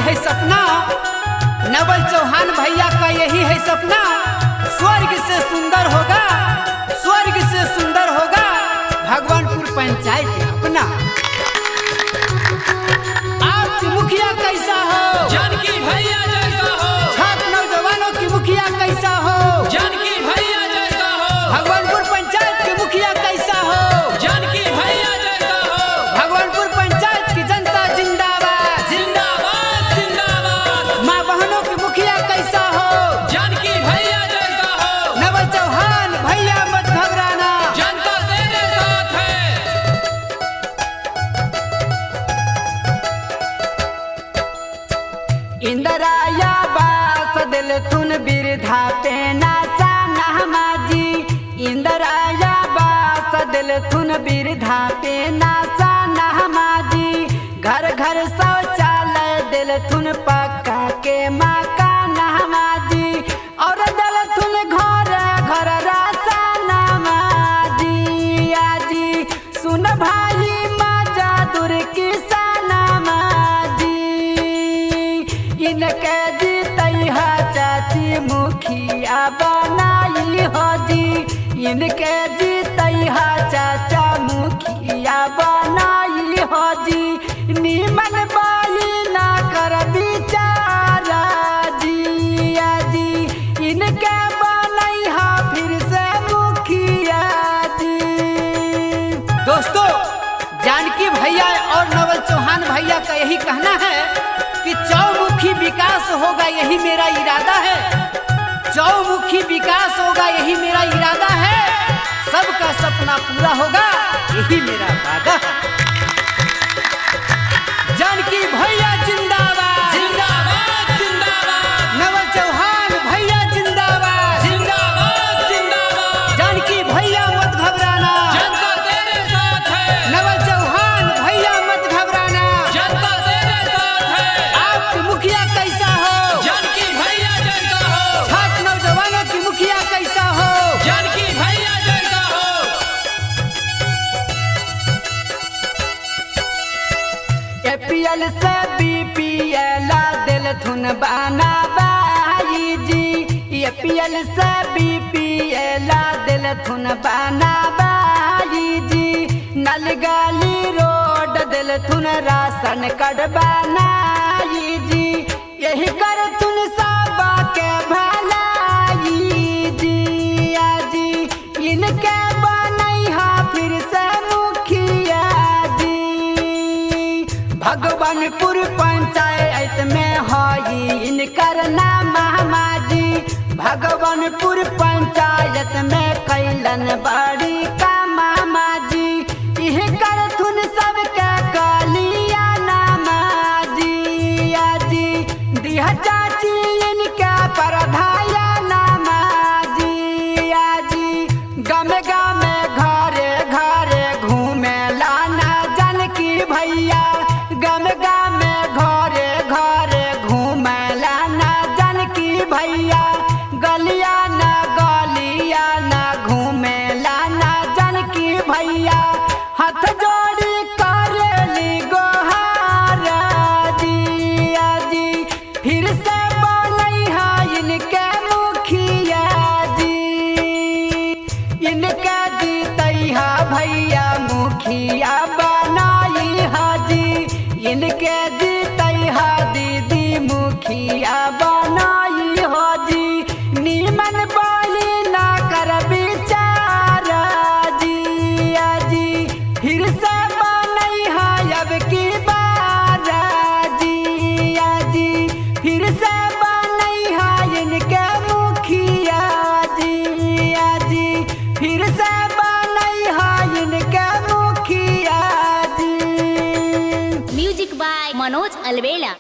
है सपना, नवल चौहान भैया का यही है सपना। स्वर्ग से सुंदर होगा, स्वर्ग से सुंदर होगा भगवानपुर पंचायत अपना। आपकी मुखिया कैसा हो? जानकी भैया जैसा हो। छात्र नौजवानों की मुखिया कैसा हो? जानकी भैया जैसा हो। भगवानपुर पंचायत की मुखिया कैसा हो? जानकी भैया जैसा हो। भगवानपुर पंचायत की जनता जिंदाबाद, जिंदाबाद जिंदाबाद। माँ बहनों की मुखिया कैसा हो? जानकी भैया जैसा हो। नवल चौहान भैया मत घबराना, जनता तेरे साथ है। इंदिराया बास दिल तुन बिरधा पेना साना माजी। इंदिराया बास दिल तुन बिरधा पेना साना माजी। घर घर शौचालय दिल तुन पक्का के मकान माजी। और दिल तुन घर घर रासाना माजी। आजी सुन भाई माजा दूर किसाना माजी। इनके जीतैहा चाची मुखिया बनाई हो जी। इनके जीतैहा चाचा मुखिया बनाई हो जी। नीमन बाली ना कर बिचारा जी। आजी इनके बनैहा फिर से मुखिया जी। दोस्तों, जानकी भैया और नवल चौहान भैया का यही कहना है कि चौमुखी विकास होगा, यही मेरा इरादा है। चौमुखी विकास होगा, यही मेरा इरादा है। सबका सपना पूरा होगा, यही मेरा वादा है। जानकी भैया जिंदाबाद, जिंदाबाद जिंदाबाद। नवल चौहान भैया जिंदाबाद, जिंदाबाद जिंदाबाद। जानकी भैया मत घबराना, जनता तेरे साथ है। नवल चौहान भैया मत घबराना। जनता तेरे साथ है। आपकी मुखिया कैसा हो? जानकी भैया जैसा हो। छात्र नौजवानों की मुखिया कैसा हो? जानकी भैया जैसा हो। एपीएल से बीपीएल दिल थुन बाना बाई जी। एपीएल से बीपीएल दिल थुन बाना बाई जी। नल गली रोड दिल थुन राशन कार्ड बनाई जी। यही कर तुन सबा के भलाई जी। आजी इनके बनैहा फिर से मुखिया जी। भगवानपुर पंचायत में हई इनकर नाम माजी। भगवानपुर पंचायत में कैलन बड़ी काम माजी। इह कर थुन सबके कलिया नामाजी। आजी दिया चाची इनके परधाया नामाजी। आजी गम गम घरे घरे घूमे लाना जानकी भैया। गम गम घरे घरे घूमे लाना जानकी भैया। गलिया न घूमे लाना जानकी भैया। हाथ जोड़ी करेली गोहारा जी। आजी फिर से बनैहा इनके मुखिया जी। इनके जीतैहा भैया मुखिया बनाई हाजी। इनके जीतैहा दीदी मुखिया बनाई हो जी। नीमन बाली ना कर बिचारा जी। आजी फिर से बनैहा अब की बारा जी। आजी फिर से बनैहा इनके मुखिया जी। आजी फिर से बनैहा इनके मुखिया जी। Music by Manoj अलवेला।